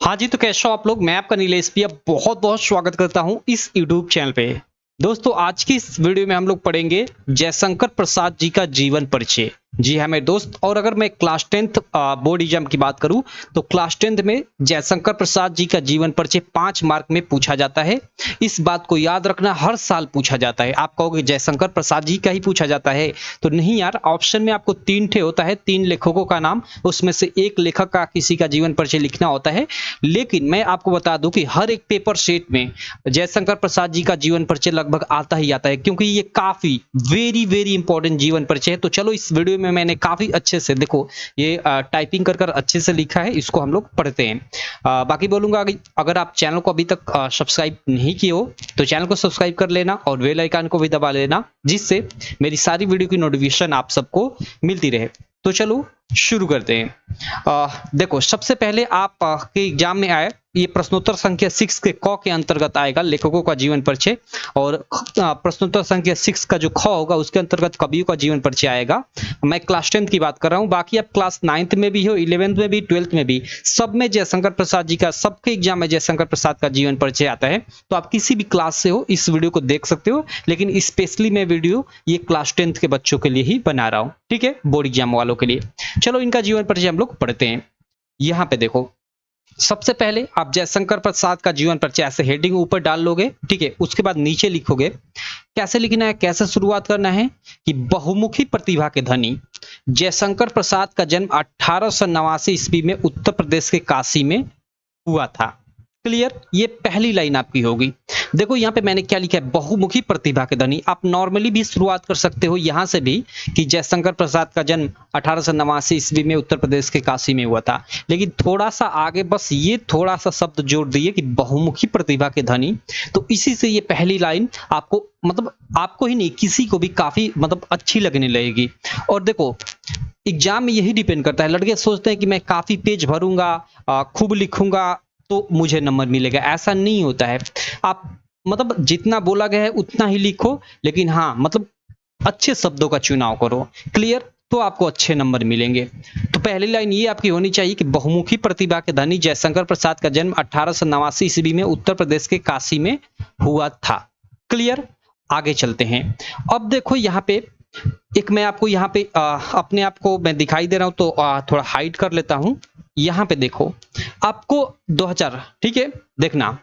हाँ जी, तो कैसे हो आप लोग? मैं आपका नीलेश भैया बहुत-बहुत स्वागत करता हूँ इस यूट्यूब चैनल पे। दोस्तों, आज की इस वीडियो में हम लोग पढ़ेंगे जयशंकर प्रसाद जी का जीवन परिचय। जी हाँ, मेरे दोस्त। और अगर मैं क्लास 10th बोर्ड एग्जाम की बात करूँ, तो क्लास 10th में जयशंकर प्रसाद जी का जीवन परिचय 5 मार्क में पूछा जाता है। इस बात को याद रखना, हर साल पूछा जाता है। आप कहोगे जयशंकर प्रसाद जी का ही पूछा जाता है, तो नहीं यार, ऑप्शन में आपको 3 ठे होता है, 3 लेखकों का नाम, उसमें से एक लेखक का किसी का जीवन परिचय लिखना होता है। लेकिन मैं आपको बता दूं कि हर एक पेपर सेट में जयशंकर प्रसाद जी का जीवन परिचय लगभग आता ही आता है, क्योंकि ये काफी वेरी वेरी इंपॉर्टेंट जीवन परिचय है। तो चलो, इस वीडियो में मैंने काफी अच्छे से, देखो, ये टाइपिंग कर कर अच्छे से लिखा है, इसको हम लोग पढ़ते हैं। बाकी बोलूंगा, अगर आप चैनल को अभी तक सब्सक्राइब नहीं किए हो, तो चैनल को सब्सक्राइब कर लेना और बेल आइकन को भी दबा लेना, जिससे मेरी सारी वीडियो की नोटिफिकेशन आप सबको मिलती रहे। तो चलो शुरू करते हैं। देखो, सबसे पहले आप के एग्जाम में आए, ये प्रश्नोत्तर संख्या 6 के क के अंतर्गत आएगा लेखकों का जीवन परिचय, और प्रश्नोत्तर संख्या 6 का जो ख होगा उसके अंतर्गत कवियों का जीवन परिचय आएगा। मैं क्लास 10th की बात कर रहा हूँ, बाकी आप क्लास 9th में भी हो, 11th में भी, 12th में भी, सब में जयशंकर प्रसाद जी का, सबके एग्जाम में जयशंकर प्रसाद का जीवन परिचय आता है। तो आप किसी भी क्लास से हो, इस वीडियो को देख सकते हो, लेकिन स्पेशली मैं वीडियो ये क्लास 10th के बच्चों के लिए ही बना रहा हूँ, ठीक है, बोर्ड एग्जाम वालों के लिए। चलो, इनका जीवन परिचय हम लोग पढ़ते हैं। यहाँ पे देखो, सबसे पहले आप जयशंकर प्रसाद का जीवन परिचय ऐसे हेडिंग ऊपर डाल लोगे, ठीक है। उसके बाद नीचे लिखोगे, कैसे लिखना है, कैसे शुरुआत करना है, कि बहुमुखी प्रतिभा के धनी जयशंकर प्रसाद का जन्म 1889 ईस्वी में उत्तर प्रदेश के काशी में हुआ था। क्लियर? ये पहली लाइन आपकी होगी। देखो, यहाँ पे मैंने क्या लिखा है, बहुमुखी प्रतिभा के धनी। आप नॉर्मली भी शुरुआत कर सकते हो यहाँ से भी, कि जयशंकर प्रसाद का जन्म 1889 ईस्वी में उत्तर प्रदेश के काशी में हुआ था, लेकिन थोड़ा सा आगे बस ये थोड़ा सा शब्द जोड़ दिए कि बहुमुखी प्रतिभा के धनी। तो इसी से ये पहली लाइन आपको, मतलब आपको ही नहीं, किसी को भी काफी अच्छी लगने लगेगी। और देखो, एग्जाम में यही डिपेंड करता है। लड़के सोचते हैं कि मैं काफी पेज भरूंगा, खूब लिखूंगा, तो मुझे नंबर मिलेगा। ऐसा नहीं होता है। आप जितना बोला गया है उतना ही लिखो, लेकिन हाँ, अच्छे शब्दों का चुनाव करो। क्लियर? तो आपको अच्छे नंबर मिलेंगे। तो पहली लाइन ये आपकी होनी चाहिए कि बहुमुखी प्रतिभा के धनी जयशंकर प्रसाद का जन्म 1889 ईस्वी में उत्तर प्रदेश के काशी में हुआ था। क्लियर? आगे चलते हैं। अब देखो, यहाँ पे एक मैं आपको यहाँ पे अपने आप को मैं दिखाई दे रहा हूं, तो थोड़ा हाइड कर लेता हूं। यहाँ पे देखो, आपको 2000, ठीक है, देखना,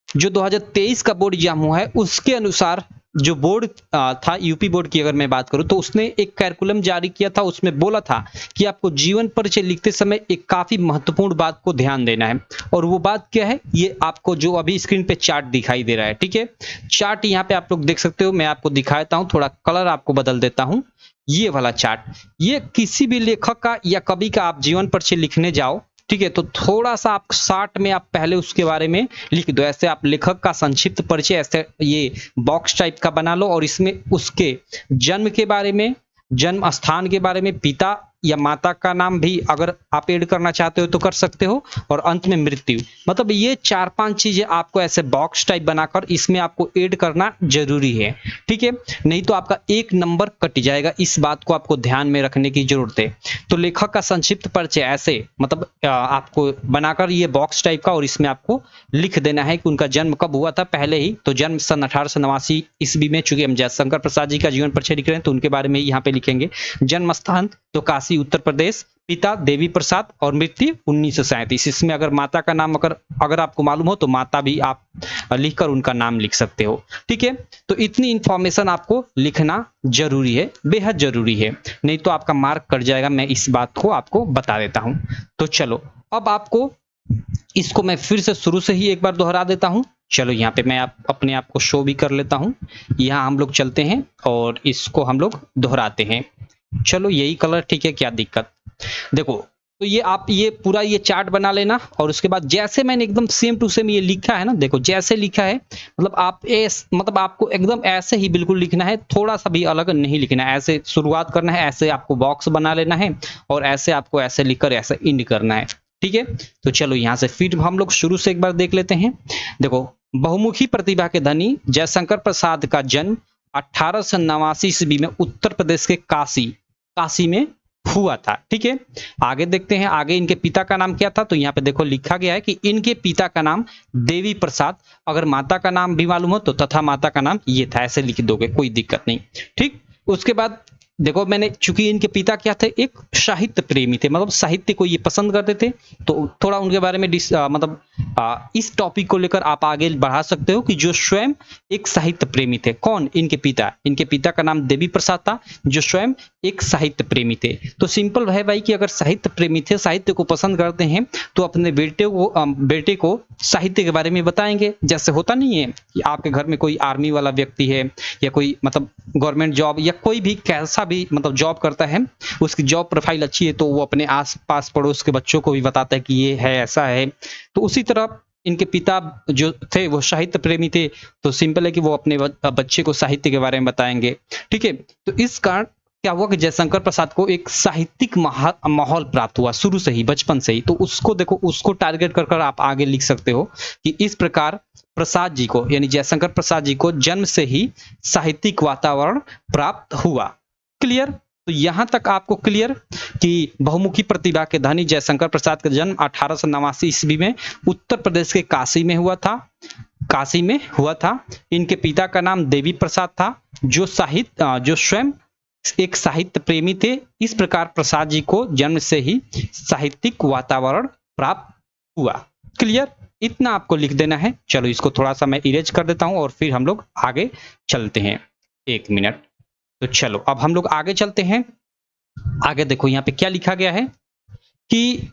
जो 2023 का बोर्ड एग्जाम हुआ है उसके अनुसार जो बोर्ड था, यूपी बोर्ड की अगर मैं बात करूं, तो उसने एक कैरिकुलम जारी किया था। उसमें बोला था कि आपको जीवन परिचय लिखते समय एक काफी महत्वपूर्ण बात को ध्यान देना है। और वो बात क्या है, ये आपको जो अभी स्क्रीन पे चार्ट दिखाई दे रहा है, ठीक है, चार्ट यहाँ पे आप लोग देख सकते हो। मैं आपको दिखाता हूँ, थोड़ा कलर आपको बदल देता हूँ। ये वाला चार्ट, ये किसी भी लेखक का या कवि का आप जीवन परिचय लिखने जाओ, ठीक है, तो थोड़ा सा आप शार्ट में आप पहले उसके बारे में लिख दो। ऐसे आप लेखक का संक्षिप्त परिचय ऐसे ये बॉक्स टाइप का बना लो, और इसमें उसके जन्म के बारे में, जन्म स्थान के बारे में, पिता या माता का नाम भी अगर आप ऐड करना चाहते हो तो कर सकते हो, और अंत में मृत्यु। ये 4-5 चीजें आपको ऐसे बॉक्स टाइप बनाकर इसमें आपको ऐड करना जरूरी है, ठीक है, नहीं तो आपका एक नंबर कट जाएगा। इस बात को आपको ध्यान में रखने की जरूरत है। तो लेखक का संक्षिप्त परिचय ऐसे आपको बनाकर ये बॉक्स टाइप का, और इसमें आपको लिख देना है कि उनका जन्म कब हुआ था पहले ही। तो जन्म सन 1889 ईस्वी में, चूंकि हम जयशंकर प्रसाद जी का जीवन परिचय लिख रहे हैं तो उनके बारे में यहाँ पे लिखेंगे। जन्म स्थान तो काशी उत्तर प्रदेश, पिता देवी प्रसाद, और मृत्यु 1937। इसमें अगर माता का नाम अगर आपको मालूम हो तो माता भी आप लिखकर उनका नाम लिख सकते हो, ठीक है। तो इतनी इंफॉर्मेशन आपको लिखना जरूरी है, बेहद जरूरी है, नहीं तो आपका मार्क कट जाएगा। मैं इस बात को आपको बता देता हूं। तो चलो, अब आपको इसको मैं फिर से शुरू से ही एक बार दोहरा देता हूं। चलो, यहाँ पे मैं अपने आप को शो भी कर लेता हूं। यहाँ हम लोग चलते हैं और इसको हम लोग दोहराते हैं। चलो, यही कलर ठीक है, क्या दिक्कत। देखो, तो ये आप ये पूरा ये चार्ट बना लेना, और उसके बाद जैसे मैंने एकदम सेम टू सेम ये लिखा है ना, देखो जैसे लिखा है, आपको एकदम ऐसे ही बिल्कुल लिखना है, थोड़ा सा भी अलग नहीं लिखना है। ऐसे शुरुआत करना है, ऐसे आपको बॉक्स बना लेना है, और ऐसे आपको ऐसे लिखकर ऐसे इंड करना है, ठीक है। तो चलो, यहाँ से फिर हम लोग शुरू से एक बार देख लेते हैं। देखो, बहुमुखी प्रतिभा के धनी जयशंकर प्रसाद का जन्म 1889 ईस्वी में उत्तर प्रदेश के काशी में हुआ था। ठीक है, आगे देखते हैं, आगे इनके पिता का नाम क्या था। तो यहाँ पे देखो लिखा गया है कि इनके पिता का नाम देवी प्रसाद, अगर माता का नाम भी मालूम हो तो तथा माता का नाम ये था, ऐसे लिख दोगे, कोई दिक्कत नहीं। ठीक, उसके बाद देखो मैंने, चूंकि इनके पिता क्या थे, एक साहित्य प्रेमी थे, मतलब साहित्य को ये पसंद करते थे, तो थोड़ा उनके बारे में मतलब इस टॉपिक को लेकर आप आगे बढ़ा सकते हो कि जो स्वयं एक साहित्य प्रेमी थे। कौन? इनके पिता। इनके पिता का नाम देवी प्रसाद था, जो स्वयं एक साहित्य प्रेमी थे। तो सिंपल है भाई कि अगर साहित्य प्रेमी थे, साहित्य को पसंद करते हैं, तो अपने बेटे को साहित्य के बारे में बताएंगे। जैसे होता नहीं है कि आपके घर में कोई आर्मी वाला व्यक्ति है, या कोई मतलब गवर्नमेंट जॉब, या कोई भी कैसा भी मतलब जॉब करता है, उसकी जॉब प्रोफाइल अच्छी है, तो वो अपने आस पास पड़ोस के बच्चों को भी बताता है कि ये है, ऐसा है। तो उसी तरह इनके पिता जो थे वो साहित्य प्रेमी थे, तो सिंपल है कि वो अपने बच्चे को साहित्य के बारे में बताएंगे। ठीक है, तो इस कारण क्या हुआ कि जयशंकर प्रसाद को एक साहित्यिक माहौल प्राप्त हुआ शुरू से ही, बचपन से ही। तो उसको देखो, उसको टारगेट कर कर आप आगे लिख सकते हो कि इस प्रकार प्रसाद जी को, यानी जयशंकर प्रसाद जी को जन्म से ही साहित्यिक वातावरण प्राप्त हुआ। क्लियर? तो यहां तक आपको क्लियर कि बहुमुखी प्रतिभा के धनी जयशंकर प्रसाद का जन्म 1889 ईस्वी में उत्तर प्रदेश के काशी में हुआ था। काशी में हुआ था। इनके पिता का नाम देवी प्रसाद था, जो स्वयं एक साहित्य प्रेमी थे। इस प्रकार प्रसाद जी को जन्म से ही साहित्यिक वातावरण प्राप्त हुआ। क्लियर? इतना आपको लिख देना है। चलो इसको थोड़ा सा मैं इरेज कर देता हूं और फिर हम लोग आगे चलते हैं। 1 मिनट। तो चलो अब हम लोग आगे चलते हैं। आगे देखो यहाँ पे क्या लिखा गया है कि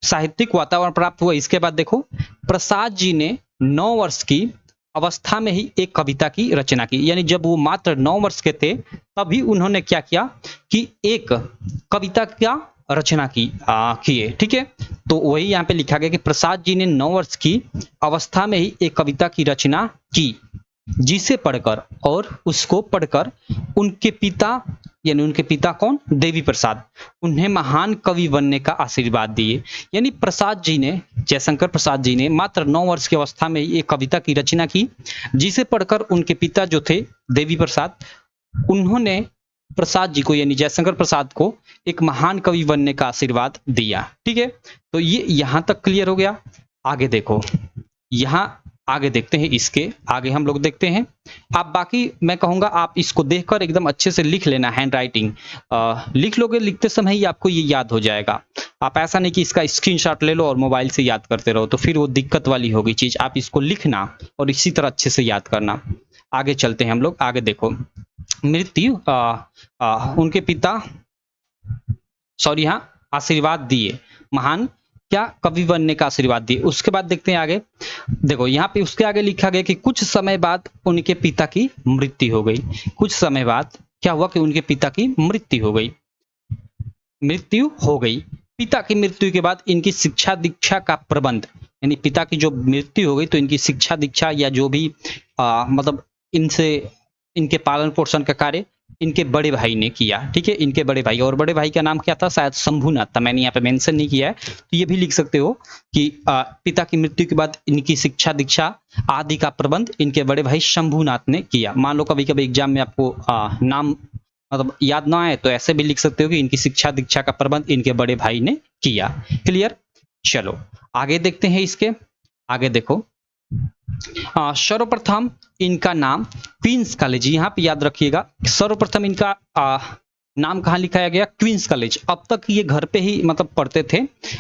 साहित्यिक वातावरण प्राप्त हुआ। इसके बाद देखो, प्रसाद जी ने 9 वर्ष की अवस्था में ही एक कविता की रचना की। यानी जब वो मात्र 9 वर्ष के थे, तभी उन्होंने क्या किया कि एक कविता का रचना किए। ठीक है, तो वही यहाँ पे लिखा गया कि प्रसाद जी ने 9 वर्ष की अवस्था में ही एक कविता की रचना की, जिसे पढ़कर और उसको पढ़कर उनके पिता, यानी उनके पिता कौन? देवी प्रसाद, उन्हें महान कवि बनने का आशीर्वाद दिए। यानी प्रसाद जी ने, जयशंकर प्रसाद जी ने मात्र 9 वर्ष की अवस्था में एक कविता की रचना की, जिसे पढ़कर उनके पिता जो थे देवी प्रसाद, उन्होंने प्रसाद जी को, यानी जयशंकर प्रसाद को एक महान कवि बनने का आशीर्वाद दिया। ठीक है, तो ये यहां तक क्लियर हो गया। आगे देखो, यहां आगे देखते हैं, इसके आगे हम लोग देखते हैं। आप बाकी मैं कहूंगा आप इसको देखकर एकदम अच्छे से लिख लेना, हैंड राइटिंग लिख लोगे, लिखते समय ही आपको ये याद हो जाएगा। आप ऐसा नहीं कि इसका स्क्रीनशॉट ले लो और मोबाइल से याद करते रहो, तो फिर वो दिक्कत वाली होगी चीज। आप इसको लिखना और इसी तरह अच्छे से याद करना। आगे चलते हैं हम लोग। आगे देखो, मृत्यु उनके पिता आशीर्वाद दिए, महान क्या कवि बनने का आशीर्वाद दिए। उसके बाद देखते हैं आगे। देखो यहाँ पे उसके आगे लिखा गया कि कुछ समय बाद उनके पिता की मृत्यु हो गई। कुछ समय बाद क्या हुआ कि उनके पिता की मृत्यु हो गई। पिता की मृत्यु के बाद इनकी शिक्षा दीक्षा का प्रबंध, यानी पिता की जो मृत्यु हो गई तो इनकी शिक्षा दीक्षा या जो भी मतलब इनके पालन पोषण का कार्य इनके बड़े भाई ने किया। ठीक है, इनके बड़े भाई, और बड़े भाई का नाम क्या था? शायद शंभुनाथ था, मैंने यहाँ पे मेंशन नहीं किया है, तो ये भी लिख सकते हो कि पिता की मृत्यु के बाद इनकी शिक्षा दीक्षा आदि का प्रबंध इनके बड़े भाई शंभुनाथ ने किया। मान लो कभी कभी एग्जाम में आपको नाम मतलब याद ना आए, तो ऐसे भी लिख सकते हो कि इनकी शिक्षा दीक्षा का प्रबंध इनके बड़े भाई ने किया। क्लियर? चलो आगे देखते हैं। इसके आगे देखो, सर्वप्रथम इनका नाम क्वींस कॉलेज, यहाँ पे याद रखिएगा, सर्वप्रथम इनका नाम कहाँ लिखाया गया? Queens College. अब तक ये घर पे ही मतलब पढ़ते थे,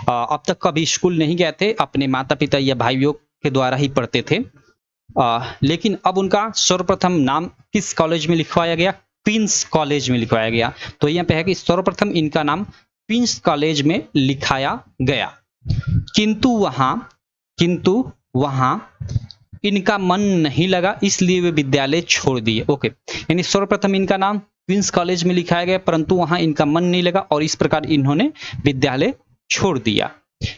अब तक कभी स्कूल नहीं गए थे, अपने माता पिता या भाइयों के द्वारा ही पढ़ते थे। लेकिन अब उनका सर्वप्रथम नाम किस कॉलेज में लिखवाया गया? क्वींस कॉलेज में लिखवाया गया। तो यहाँ पे है कि सर्वप्रथम इनका नाम क्वींस कॉलेज में लिखाया गया, किंतु वहां इनका मन नहीं लगा, इसलिए वे विद्यालय छोड़ दिए। ओके, यानी सर्वप्रथम इनका नाम क्वींस कॉलेज में लिखाया गया, परंतु वहां इनका मन नहीं लगा और इस प्रकार इन्होंने विद्यालय छोड़ दिया।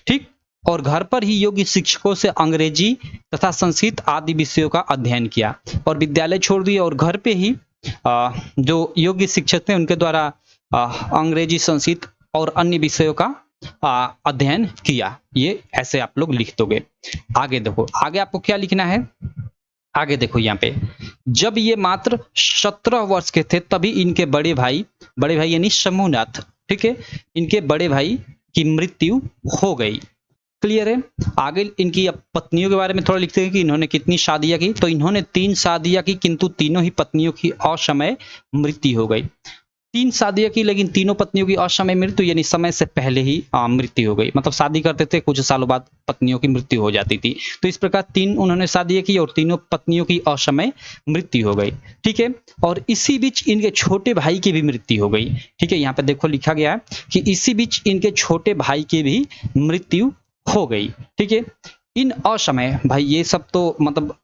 ठीक, और घर पर ही योग्य शिक्षकों से अंग्रेजी तथा संस्कृत आदि विषयों का अध्ययन किया, और विद्यालय छोड़ दिया और घर पे ही जो योग्य शिक्षक थे उनके द्वारा अंग्रेजी, संस्कृत और अन्य विषयों का अध्ययन किया। ये ऐसे आप लोग लिख दोगे। आगे देखो, आगे आपको क्या लिखना है? आगे देखो यहाँ पे, जब ये मात्र 17 वर्ष के थे तभी इनके बड़े भाई यानी शंभुनाथ, ठीक है, इनके बड़े भाई की मृत्यु हो गई। क्लियर है। आगे इनकी अब पत्नियों के बारे में थोड़ा लिखते हैं कि इन्होंने कितनी शादियां की, तो इन्होंने 3 शादियां की, किंतु तीनों ही पत्नियों की असमय मृत्यु हो गई। 3 शादियां की लेकिन तीनों पत्नियों की असमय मृत्यु यानी समय से पहले ही मृत्यु हो गई। मतलब शादी करते थे, कुछ सालों बाद पत्नियों की मृत्यु हो जाती थी। तो इस प्रकार 3 उन्होंने शादियां की और तीनों पत्नियों की असमय मृत्यु हो गई। ठीक है। और इसी बीच इनके छोटे भाई की भी मृत्यु हो गई। ठीक है, यहाँ पे देखो लिखा गया है कि इसी बीच इनके छोटे भाई की भी मृत्यु हो गई। ठीक है। इन असमय भाई ये सब तो मतलब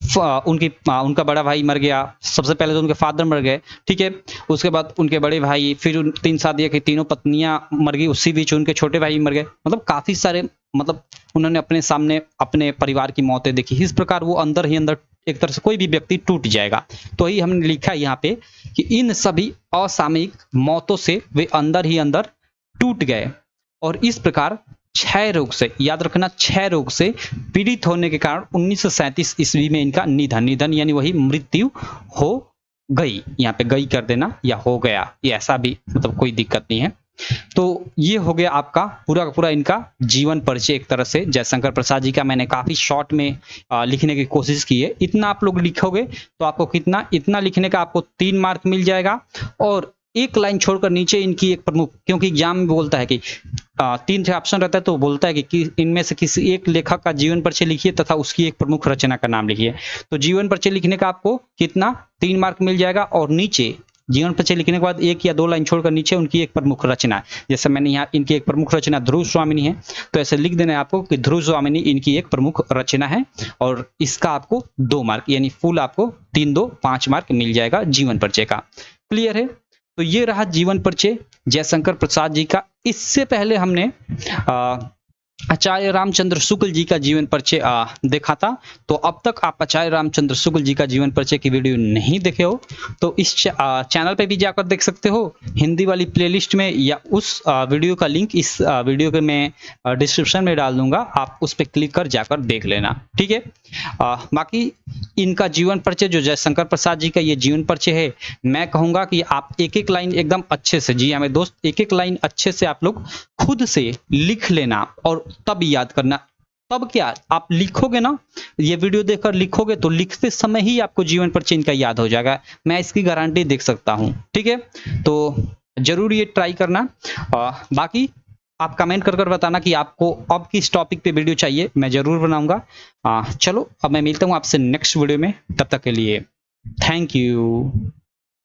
उनका बड़ा भाई मर गया, सबसे पहले तो उनके फादर मर गए। ठीक है। उसके बाद उनके बड़े भाई, फिर उन 3 शादियां की, तीनों पत्नियां मर गई, उसी बीच उनके छोटे भाई मर गए। मतलब काफी सारे, मतलब उन्होंने अपने सामने अपने परिवार की मौतें देखी। इस प्रकार वो अंदर ही अंदर एक तरह से कोई भी व्यक्ति टूट जाएगा। तो यही हमने लिखा है यहाँ पे कि इन सभी असामयिक मौतों से वे अंदर ही अंदर टूट गए और इस प्रकार क्षय रोग से, याद रखना, क्षय रोग से पीड़ित होने के कारण 1937 ईस्वी में इनका निधन यानी वही मृत्यु हो गई। यहाँ पे गई कर देना या हो गया, ये ऐसा भी मतलब कोई दिक्कत नहीं है। तो ये हो गया आपका पूरा का पूरा इनका जीवन परिचय। एक तरह से जयशंकर प्रसाद जी का मैंने काफी शॉर्ट में लिखने की कोशिश की है। इतना आप लोग लिखोगे तो आपको कितना, इतना लिखने का आपको 3 मार्क मिल जाएगा। और एक लाइन छोड़कर नीचे इनकी एक प्रमुख, क्योंकि एग्जाम में बोलता है कि 3 ऑप्शन रहता है तो बोलता है कि इनमें से किसी एक लेखक का जीवन परिचय लिखिए तथा उसकी एक प्रमुख रचना का नाम लिखिए। तो जीवन परिचय लिखने का आपको कितना, 3 मार्क मिल जाएगा। और नीचे जीवन परिचय लिखने के बाद 1 या 2 लाइन छोड़कर नीचे उनकी एक प्रमुख रचना, जैसे मैंने यहाँ इनकी एक प्रमुख रचना ध्रुव स्वामिनी है, तो ऐसे लिख देना है आपको कि ध्रुव स्वामिनी इनकी एक प्रमुख रचना है। और इसका आपको 2 मार्क यानी फुल आपको 3 2 5 मार्क मिल जाएगा जीवन परिचय का। क्लियर है। तो ये रहा जीवन परिचय जयशंकर प्रसाद जी का। इससे पहले हमने आचार्य रामचंद्र शुक्ल जी का जीवन परिचय देखा था। तो अब तक आप आचार्य रामचंद्र शुक्ल जी का जीवन परिचय की वीडियो नहीं देखे हो तो इस चैनल पे भी जाकर देख सकते हो, हिंदी वाली प्लेलिस्ट में, या उस वीडियो का लिंक इस वीडियो के मैं डिस्क्रिप्शन में डाल दूंगा, आप उस पर क्लिक कर जाकर देख लेना। ठीक है। बाकी इनका जीवन परिचय जो जयशंकर प्रसाद जी का ये जीवन परिचय है, मैं कहूंगा कि आप एक एक लाइन एकदम अच्छे से, जी हाँ मेरे दोस्त, एक एक लाइन अच्छे से आप लोग खुद से लिख लेना और तब याद करना। तब क्या आप लिखोगे ना, ये वीडियो देखकर लिखोगे तो लिखते समय ही आपको जीवन परिचय इनका याद हो जाएगा, मैं इसकी गारंटी देख सकता हूं। ठीक है। तो जरूर ये ट्राई करना। बाकी आप कमेंट कर बताना कि आपको अब किस टॉपिक पे वीडियो चाहिए, मैं जरूर बनाऊंगा। चलो अब मैं मिलता हूं आपसे नेक्स्ट वीडियो में, तब तक के लिए थैंक यू।